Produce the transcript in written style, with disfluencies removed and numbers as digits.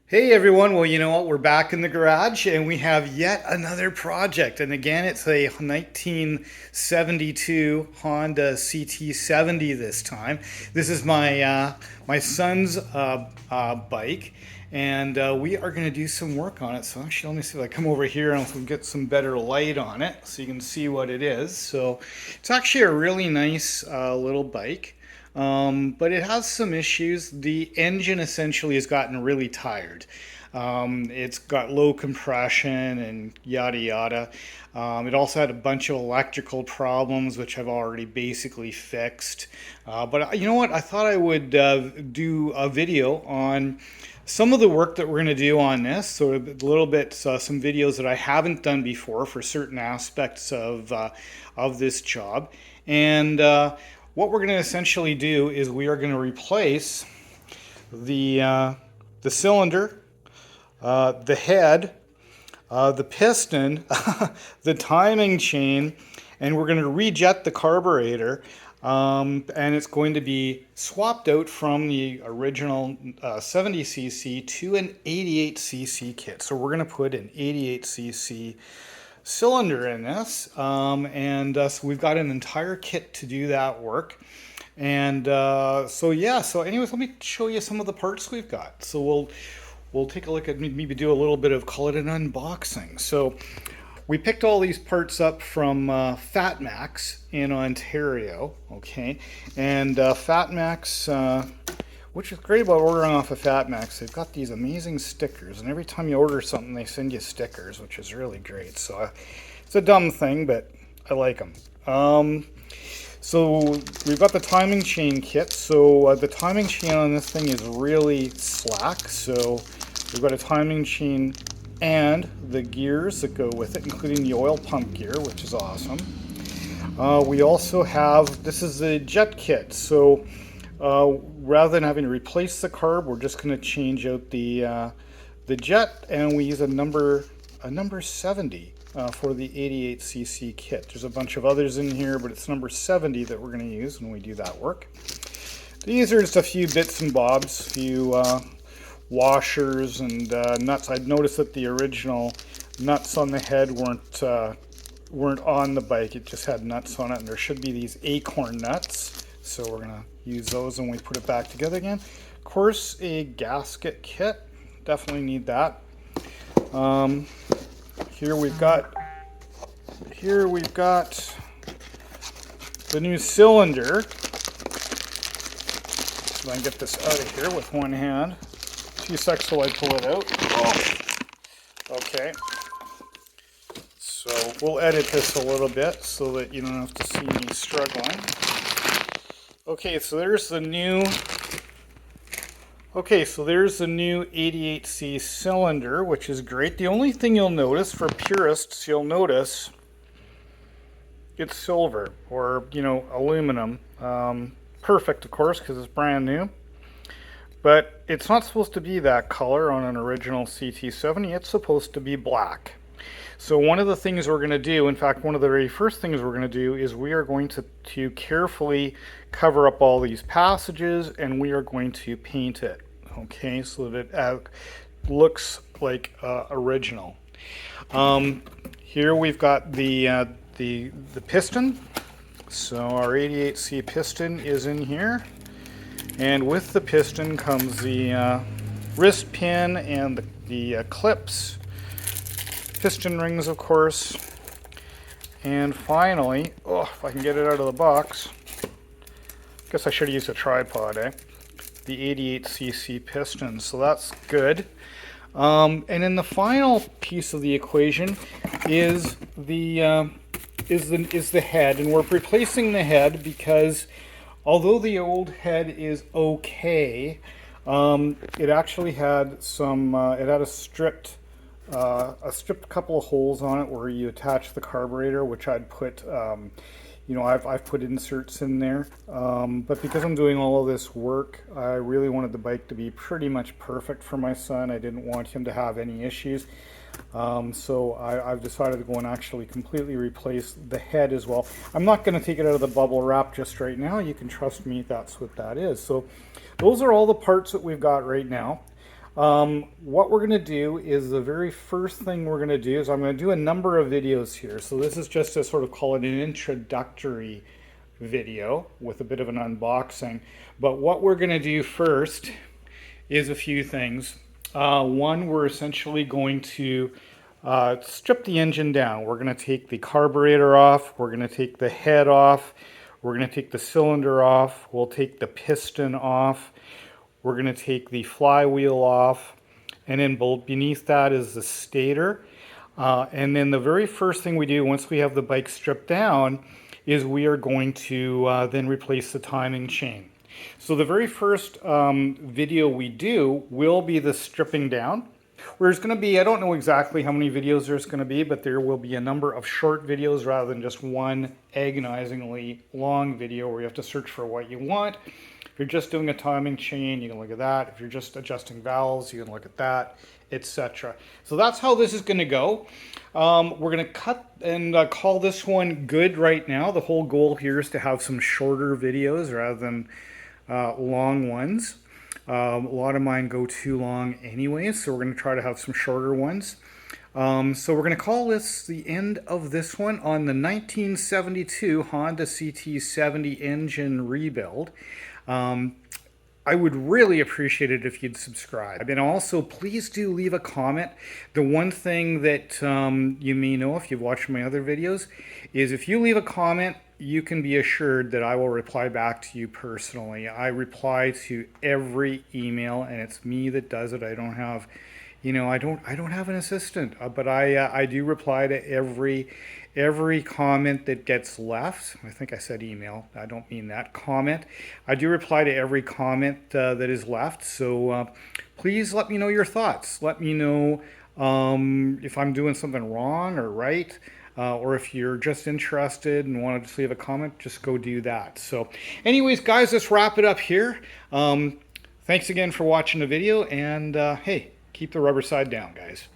Hey everyone, well, you know what? We're back in the garage and we have yet another project. And again, it's a 1972 Honda CT70 this time. This is my son's bike, and we are going to do some work on it. So actually, let me see if I come over here and I'll get some better light on it so you can see what it is. So it's actually a really nice little bike. But it has some issues. The engine essentially has gotten really tired. It's got low compression and yada yada. It also had a bunch of electrical problems, which I've already basically fixed. But you know what? I thought I would do a video on some of the work that we're going to do on this. So a little bit, some videos that I haven't done before for certain aspects of this job. And what we're going to essentially do is we are going to replace the cylinder, the head, the piston, the timing chain, and we're going to rejet the carburetor. And it's going to be swapped out from the original 70cc to an 88cc kit. So we're going to put an 88cc cylinder in this, so we've got an entire kit to do that work. And so yeah, so anyways, let me show you some of the parts we've got. So we'll take a look at, maybe do a little bit of, call it an unboxing. So we picked all these parts up from Fat Max in Ontario, okay? And Fat Max, which is great about ordering off of Fat Max, they've got these amazing stickers, and every time you order something, they send you stickers, which is really great. So it's a dumb thing, but I like them. So we've got the timing chain kit. So the timing chain on this thing is really slack. So we've got a timing chain and the gears that go with it, including the oil pump gear, which is awesome. We also have, this is the jet kit. So rather than having to replace the carb, we're just going to change out the jet, and we use a number 70 for the 88cc kit. There's a bunch of others in here, but it's number 70 that we're going to use when we do that work. These are just a few bits and bobs, a few washers and nuts. I'd noticed that the original nuts on the head weren't on the bike. It just had nuts on it, and there should be these acorn nuts. So we're going to use those when we put it back together again. Of course, a gasket kit. Definitely need that. Here we've got the new cylinder. So I can get this out of here with one hand. 2 seconds till I pull it out. Oh. Okay. So we'll edit this a little bit so that you don't have to see me struggling. Okay, so there's the new 88C cylinder, which is great. The only thing you'll notice, for purists, you'll notice it's silver, or, aluminum. Perfect, of course, because it's brand new. But it's not supposed to be that color on an original CT70. It's supposed to be black. So one of the things we're going to do, in fact, one of the very first things we're going to do, is we are going to carefully cover up all these passages, and we are going to paint it, okay, so that it looks like original. Here we've got the piston. So our 88C piston is in here, and with the piston comes the wrist pin and the clips. Piston rings, of course, and finally, if I can get it out of the box, guess I should have used a tripod, the 88cc piston, so that's good. And then the final piece of the equation is the head, and we're replacing the head because although the old head is okay, it actually had some, it had a stripped couple of holes on it where you attach the carburetor, which I'd put, I've put inserts in there. But because I'm doing all of this work, I really wanted the bike to be pretty much perfect for my son. I didn't want him to have any issues. So I've decided to go and actually completely replace the head as well. I'm not going to take it out of the bubble wrap just right now. You can trust me, that's what that is. So those are all the parts that we've got right now. What we're going to do is the very first thing we're going to do is I'm going to do a number of videos here. So this is just to sort of call it an introductory video with a bit of an unboxing. But what we're going to do first is a few things. One, we're essentially going to strip the engine down. We're going to take the carburetor off. We're going to take the head off. We're going to take the cylinder off. We'll take the piston off. We're going to take the flywheel off. And then beneath that is the stator. And then the very first thing we do once we have the bike stripped down is we are going to then replace the timing chain. So the very first video we do will be the stripping down. There's going to be, I don't know exactly how many videos there's going to be, but there will be a number of short videos rather than just one agonizingly long video where you have to search for what you want. If you're just doing a timing chain, you can look at that. If you're just adjusting valves, you can look at that, etc. So that's how this is going to go. We're going to cut and call this one good right now. The whole goal here is to have some shorter videos rather than long ones. A lot of mine go too long anyway, so we're going to try to have some shorter ones. So we're going to call this the end of this one on the 1972 Honda CT70 engine rebuild. I would really appreciate it if you'd subscribe. And also, please do leave a comment. The one thing that you may know if you've watched my other videos is if you leave a comment, you can be assured that I will reply back to you personally. I reply to every email, and it's me that does it. I don't have, I don't have an assistant, but I do reply to every comment that gets left. I think I said email. I don't mean that. Comment. I do reply to every comment that is left. So please let me know your thoughts. Let me know if I'm doing something wrong or right. Or if you're just interested and want to just leave a comment, just go do that. So anyways, guys, let's wrap it up here. Thanks again for watching the video. And hey, keep the rubber side down, guys.